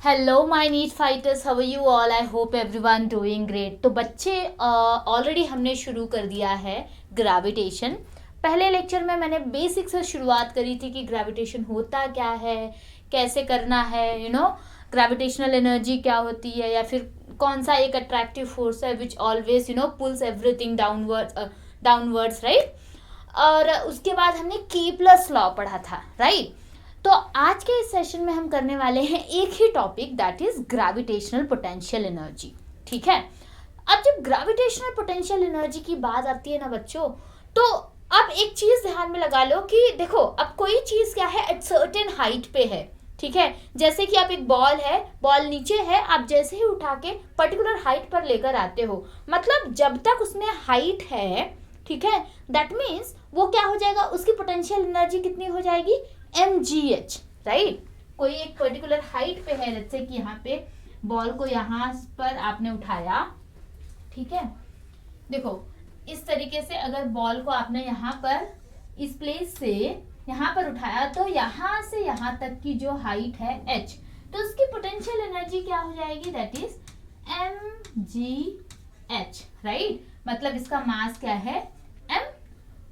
Hello my NEET fighters, how are you all? I hope everyone doing great. तो बच्चे already हमने शुरू कर दिया है ग्रेविटेशन। पहले लेक्चर में मैंने बेसिक से शुरुआत करी थी कि ग्रेविटेशन होता क्या है, कैसे करना है, ग्रेविटेशनल एनर्जी क्या होती है, या फिर कौन सा एक अट्रैक्टिव फोर्स है which always pulls everything downwards, right. और उसके बाद हमने कीपलर्स लॉ पढ़ा था, राइट। तो आज के इस सेशन में हम करने वाले हैं एक ही topic, that is gravitational potential energy. ठीक है। अब जब ग्रेविटेशनल पोटेंशियल एनर्जी की बात आती है ना बच्चों, तो अब एक चीज ध्यान में लगा लो कि देखो, अब कोई चीज क्या है, एट सर्टेन हाइट पे है। ठीक है। जैसे कि आप एक बॉल है, बॉल नीचे है, आप जैसे ही उठा के पर्टिकुलर हाइट पर लेकर आते हो, मतलब जब तक उसमें हाइट है, ठीक है, दैट मीन्स वो क्या हो जाएगा, उसकी पोटेंशियल एनर्जी कितनी हो जाएगी, mgh, राइट। कोई एक पर्टिकुलर हाइट पे है, जैसे कि यहाँ पे बॉल को यहाँ पर आपने उठाया, ठीक है। देखो इस तरीके से अगर बॉल को आपने यहाँ पर इस प्लेस से यहाँ पर उठाया, तो यहाँ से यहाँ तक की जो हाइट है h, तो उसकी पोटेंशियल एनर्जी क्या हो जाएगी, दैट इज mgh, राइट। मतलब इसका मास क्या है m,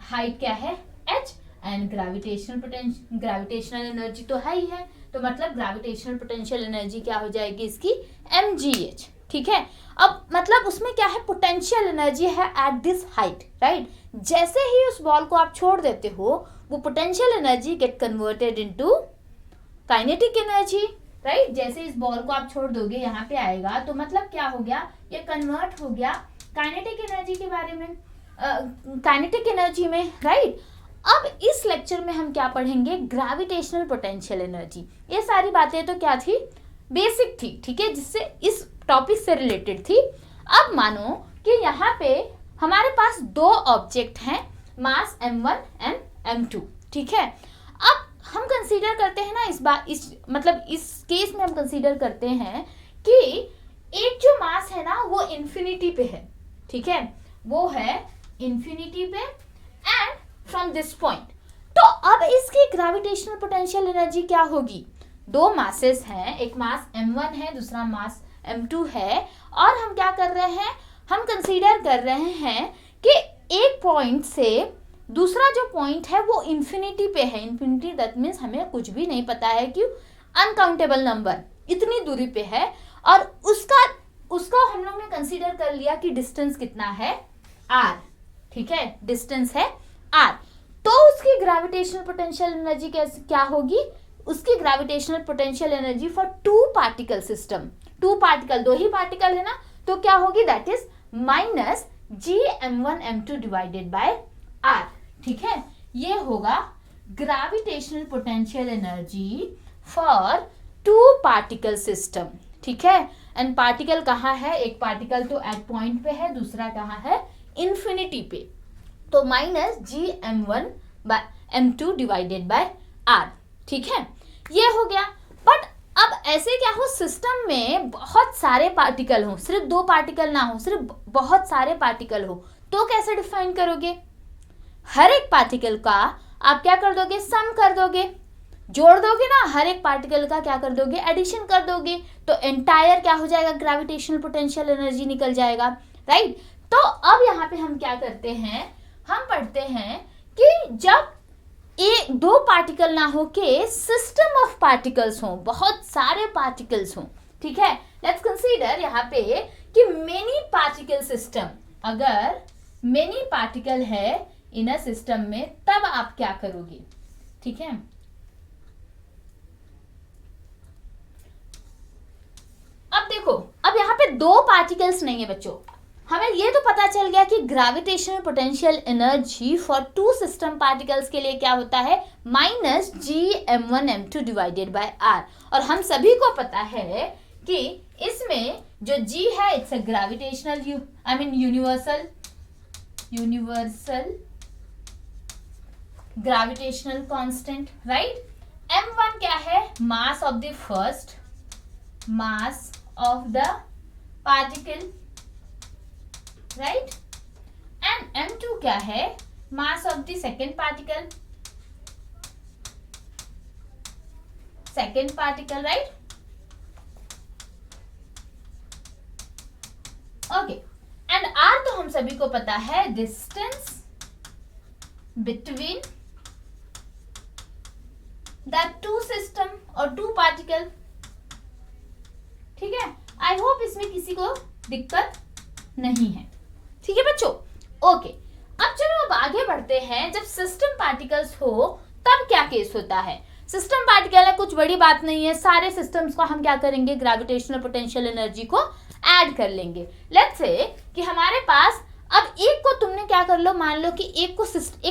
हाइट क्या है h, एंड ग्रेविटेशनल एनर्जी तो है ही है, तो मतलब ग्रेविटेशनल पोटेंशियल एनर्जी क्या हो जाएगी इसकी, mgh। ठीक है। अब मतलब उसमें क्या है, पोटेंशियल एनर्जी है एट दिस हाइट, राइट। जैसे ही उस बॉल को आप छोड़ देते हो, वो potential energy get converted into kinetic energy, right. जैसे इस बॉल को आप छोड़ दोगे, यहाँ पे आएगा, तो मतलब क्या हो गया, ये कन्वर्ट हो गया काइनेटिक एनर्जी के बारे में, काइनेटिक एनर्जी में, राइट। अब इस लेक्चर में हम क्या पढ़ेंगे, ग्रेविटेशनल पोटेंशियल एनर्जी। ये सारी बातें तो क्या थी, बेसिक थी, ठीक है, जिससे इस टॉपिक से रिलेटेड थी। अब मानो कि यहाँ पे हमारे पास दो ऑब्जेक्ट हैं, मास m1 एंड m2, ठीक है। अब हम कंसीडर करते हैं ना, इस केस में हम कंसीडर करते हैं कि एक जो मास है ना, वो इन्फिनिटी पे है, ठीक है, वो है इन्फिनिटी पे, एंड फ्रॉम दिस पॉइंट, तो अब इसकी ग्रेविटेशनल पोटेंशियल एनर्जी क्या होगी, दो मासेस हैं, एक मास m1 है, दूसरा मास m2 है, और हम क्या कर रहे हैं, हम कंसीडर कर रहे हैं कि एक पॉइंट से दूसरा जो पॉइंट है वो इन्फिनिटी पे है। इन्फिनिटी दैट मीन्स हमें कुछ भी नहीं पता है कि अनकाउंटेबल नंबर इतनी दूरी पे है, और उसका हम लोग ने कंसीडर कर लिया कि डिस्टेंस कितना है, r, ठीक है, डिस्टेंस है r। तो उसकी ग्रेविटेशनल पोटेंशियल एनर्जी क्या होगी, उसकी gravitational potential energy for two particle system, two particle, दो ही पार्टिकल है ना, तो क्या होगी, that is minus gm1m2 divided by r, ठीक है। ये होगा gravitational potential energy for two particle system, ठीक है। एंड पार्टिकल कहाँ है, एक पार्टिकल तो एट पॉइंट पे है, दूसरा कहाँ है, इन्फिनिटी पे, तो minus gm1m2 divided by r, ठीक है, ये हो गया। बट अब ऐसे क्या हो, सिस्टम में बहुत सारे पार्टिकल हो, सिर्फ दो पार्टिकल ना हो, सिर्फ बहुत सारे पार्टिकल हो, तो कैसे डिफाइन करोगे, हर एक पार्टिकल का आप क्या कर दोगे, सम कर दोगे, जोड़ दोगे ना, हर एक पार्टिकल का क्या कर दोगे, एडिशन कर दोगे, तो एंटायर क्या हो जाएगा, ग्रेविटेशनल पोटेंशियल एनर्जी निकल जाएगा, राइट। तो अब यहाँ पे हम क्या करते हैं, हम पढ़ते हैं कि जब दो पार्टिकल ना हो के सिस्टम ऑफ पार्टिकल्स हो, बहुत सारे पार्टिकल्स हो, ठीक है। लेट्स कंसीडर यहाँ पे कि मेनी पार्टिकल सिस्टम, अगर मेनी पार्टिकल है इन अ सिस्टम में, तब आप क्या करोगे, ठीक है। अब देखो, अब यहाँ पे दो पार्टिकल्स नहीं है बच्चों, हमें ये तो पता चल गया कि gravitational potential energy for two system particles के लिए क्या होता है, minus gm1m2 divided by r। और हम सभी को पता है कि इसमें जो g है, it's a gravitational universal gravitational constant, right. m1 क्या है, mass of the first, mass of the particle, right, and m2 क्या है, mass of the second particle, right. Okay, and R तो हम सभी को पता है distance between the two system और टू पार्टिकल। ठीक है, आई होप इसमें किसी को दिक्कत नहीं है। ठीक है बच्चों, ओके। अब चलो अब आगे बढ़ते हैं। जब सिस्टम पार्टिकल्स हो तब क्या केस होता है। सिस्टम पार्टिकल है, कुछ बड़ी बात नहीं है, सारे सिस्टम्स को हम क्या करेंगे, ग्रेविटेशनल पोटेंशियल एनर्जी को ऐड कर लेंगे। लेट्स से कि हमारे पास अब एक को तुमने क्या कर लो, मान लो कि एक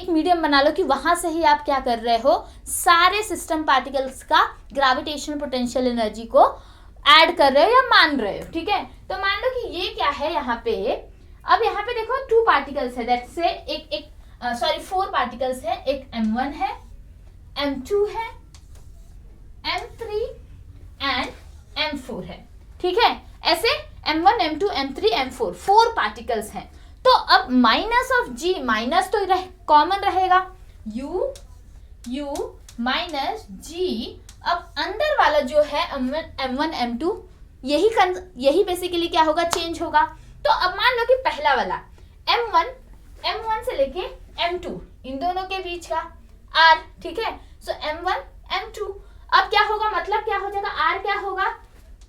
मीडियम बना लो कि वहां से ही आप क्या कर रहे हो, सारे सिस्टम पार्टिकल्स का ग्रेविटेशनल पोटेंशियल एनर्जी को ऐड कर रहे हो या मान रहे हो। ठीक है, तो मान लो कि ये क्या है यहाँ पे, अब यहाँ पे देखो 2 पार्टिकल्स है, दैट से फोर पार्टिकल्स है, एक M1 है, M2 है, M3 एंड M4 है। ठीक है, ऐसे M1, M2, M3, M4 4 particles हैं। तो अब माइनस ऑफ G, माइनस तो कॉमन रहेगा, U माइनस G। अब अंदर वाला जो है M1, M2 यही बेसिकली क्या होगा, चेंज होगा। तो अब मान लो कि पहला वाला M1 से लेके M2 इन दोनों के बीच का R, ठीक है, सो M1, M2 अब क्या होगा, मतलब क्या हो जाएगा, R क्या होगा,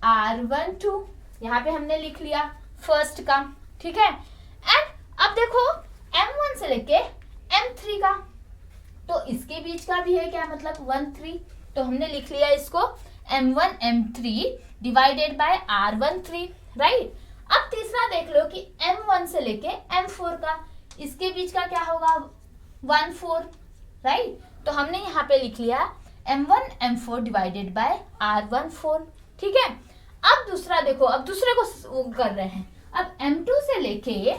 R12, यहाँ पे हमने लिख लिया फर्स्ट का। ठीक है, एंड अब देखो M1 से लेके M3 का, तो इसके बीच का भी है क्या, मतलब 1, 3, तो हमने लिख लिया इसको M1, M3 divided by R13, right. अब तीसरा देख लो कि M1 से लेके M4 का, इसके बीच का क्या होगा, 1, 4, राइट। तो हमने यहाँ पे लिख लिया M1, M4 divided by R14। ठीक है, अब दूसरा देखो, अब दूसरे को कर रहे हैं, अब M2 से लेके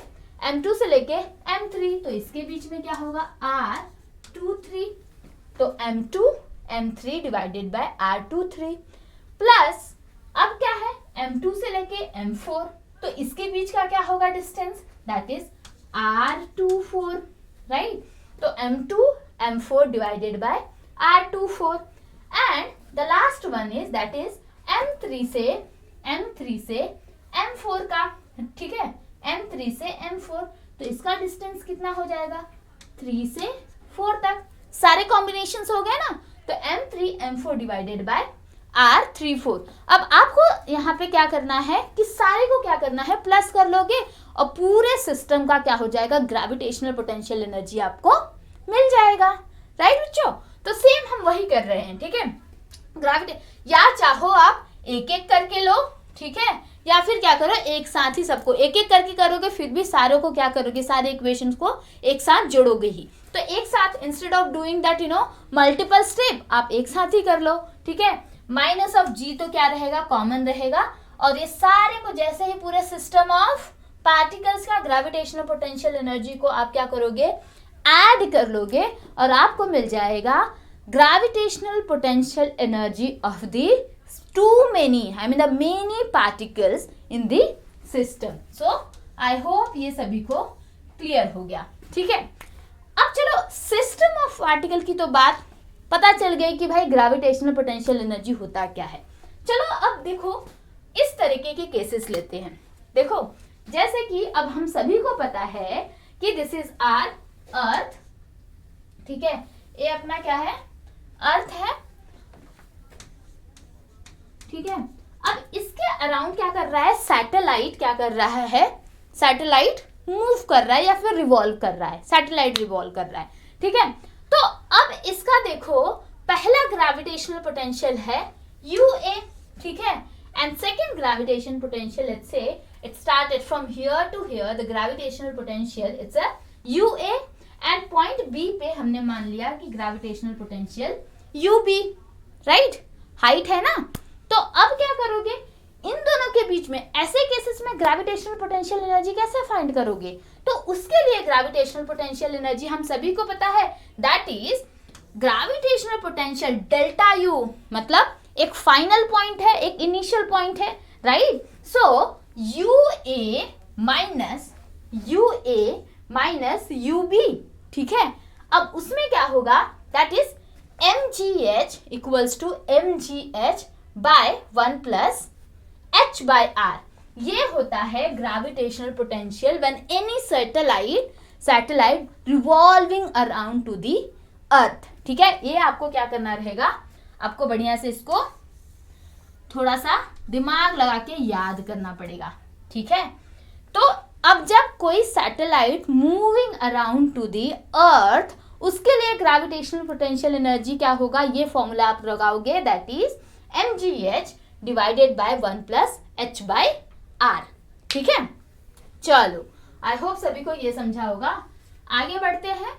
M3, तो इसके बीच में क्या होगा, R23, तो M2, M3 divided by R23 plus अब क्या है, M2 से लेके M4, तो इसके बीच का क्या होगा distance, that is R24, right. तो M2, M4 divided by R24 and the last one is that is M3 से M4 का। ठीक है, M3 से M4, तो इसका डिस्टेंस कितना हो जाएगा, 3 से 4 तक। सारे कॉम्बिनेशंस हो गए ना, तो M3, M4 divided by R34। अब आपको यहाँ पे क्या करना है कि सारे को क्या करना है, प्लस कर लोगे और पूरे सिस्टम का क्या हो जाएगा, ग्रेविटेशनल पोटेंशियल एनर्जी आपको मिल जाएगा, राइट बच्चों। तो सेम हम वही कर रहे हैं। ठीक है, या चाहो आप एक एक करके लो, ठीक है, या फिर क्या करो, एक साथ ही सबको एक एक करके करोगे, फिर भी सारों को क्या करोगे, सारे इक्वेशंस को एक साथ जोड़ोगे ही। तो एक साथ instead of doing that multiple step, आप एक साथ ही कर लो। ठीक है, माइनस ऑफ G तो क्या रहेगा, कॉमन रहेगा, और ये सारे को जैसे ही पूरे सिस्टम ऑफ पार्टिकल्स का ग्रेविटेशनल पोटेंशियल एनर्जी को आप क्या करोगे, ऐड कर लोगे, और आपको मिल जाएगा gravitational potential energy of the the many particles in the system. So I hope ये सभी को क्लियर हो गया। ठीक है, अब चलो सिस्टम ऑफ पार्टिकल की तो बात पता चल गई कि भाई ग्रेविटेशनल पोटेंशियल एनर्जी होता क्या है। चलो अब देखो इस तरीके के केसेस लेते हैं। देखो जैसे कि अब हम सभी को पता है कि दिस इज आर अर्थ, ठीक है, ये अपना क्या है, अर्थ है, ठीक है। अब इसके अराउंड क्या कर रहा है, सैटेलाइट क्या कर रहा है, सैटेलाइट मूव कर रहा है या फिर रिवॉल्व कर रहा है, सैटेलाइट रिवॉल्व कर रहा है, ठीक है। तो अब इसका देखो पहला ग्रेविटेशनल पोटेंशियल है UA, ठीक है, and second gravitation potential let's say it started from here to here, the gravitational potential it's a UA and point B पे हमने मान लिया कि gravitational potential UB, right, height है ना। तो अब क्या करोगे, इन दोनों के बीच में ऐसे केसेस में ग्रेविटेशनल पोटेंशियल एनर्जी कैसे फाइंड करोगे, तो उसके लिए ग्रेविटेशनल पोटेंशियल एनर्जी हम सभी को पता है that is gravitational potential delta U, मतलब एक फाइनल पॉइंट है, एक इनिशियल पॉइंट है, right. So UA minus UB, ठीक है। अब उसमें क्या होगा, that is mgh equals to mgh by 1 plus h by r। ये होता है gravitational potential when any satellite revolving around to the earth. ठीक है, ये आपको क्या करना रहेगा, आपको बढ़िया से इसको थोड़ा सा दिमाग लगा के याद करना पड़ेगा। ठीक है, तो अब जब कोई satellite moving around to the earth, उसके लिए ग्रेविटेशनल पोटेंशियल एनर्जी क्या होगा, ये फॉर्मूला आप लगाओगे, that is mgh divided by 1 plus h by r। ठीक है, चलो आई होप सभी को ये समझा होगा। आगे बढ़ते हैं,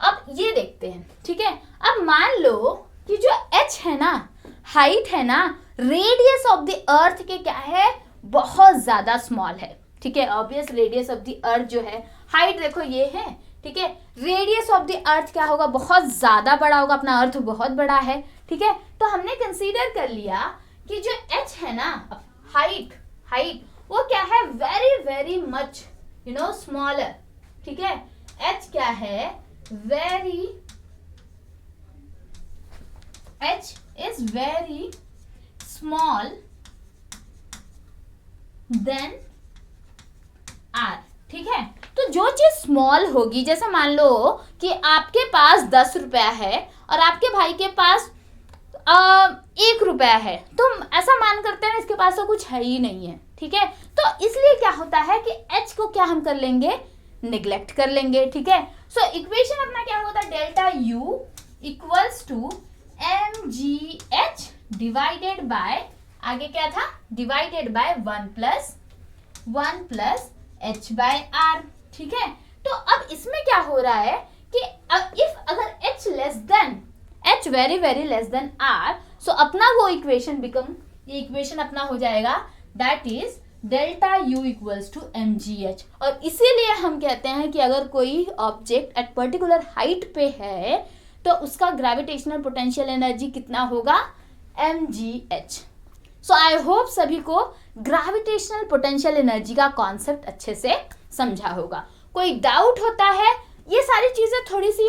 अब ये देखते हैं। ठीक है, अब मान लो कि जो h है ना, हाइट है ना, रेडियस ऑफ द अर्थ के क्या है, बहुत ज्यादा स्मॉल है। ठीक है, obvious radius of the earth जो है, हाइट देखो ये है, ठीक है, रेडियस ऑफ द अर्थ क्या होगा, बहुत ज्यादा बड़ा होगा, अपना अर्थ बहुत बड़ा है। ठीक है, तो हमने कंसीडर कर लिया कि जो h है ना, हाइट वो क्या है, वेरी वेरी मच स्मॉलर। ठीक है, h क्या है, h is very small than r। ठीक है, तो जो चीज स्मॉल होगी, जैसे मान लो कि आपके पास 10 रुपया है और आपके भाई के पास 1 रुपया है, तो ऐसा मान करते हैं इसके पास तो कुछ है ही नहीं है। ठीक है, तो इसलिए क्या होता है कि h को क्या हम कर लेंगे, निग्लेक्ट कर लेंगे। ठीक है, सो इक्वेशन अपना क्या होता है, delta u equals to mgh divided by, आगे क्या था, divided by 1 plus h by r। ठीक है, तो अब इसमें क्या हो रहा है कि इफ अगर h less than, h very very less than r, so अपना वो इक्वेशन ये इक्वेशन अपना हो जाएगा, that is delta u equals to mgh। और इसीलिए हम कहते हैं कि अगर कोई ऑब्जेक्ट एट पर्टिकुलर हाइट पे है तो उसका ग्रेविटेशनल पोटेंशियल एनर्जी कितना होगा, mgh। सो आई होप सभी को ग्रेविटेशनल पोटेंशियल एनर्जी का कॉन्सेप्ट अच्छे से समझा होगा। कोई डाउट होता है, ये सारी चीजें थोड़ी सी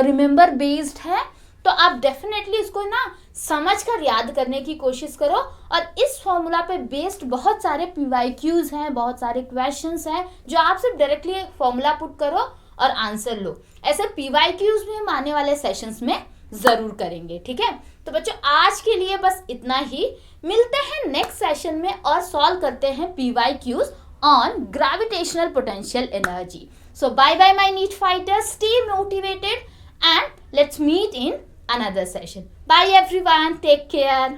रिमेंबर बेस्ड है, तो आप डेफिनेटली इसको ना समझ कर याद करने की कोशिश करो। और इस फॉर्मूला पे बेस्ड बहुत सारे PYQs हैं, बहुत सारे क्वेश्चंस हैं, जो आप सिर्फ डायरेक्टली फॉर्मूला पुट करो और आंसर लो। ऐसे PYQs भी हम आने वाले सेशंस में जरूर करेंगे। ठीक है, तो बच्चों आज के लिए बस इतना ही, मिलते हैं नेक्स्ट सेशन में और सॉल्व करते हैं PYQs on gravitational potential energy. So bye bye my NEET fighters, stay motivated and let's meet in another session. Bye everyone, take care.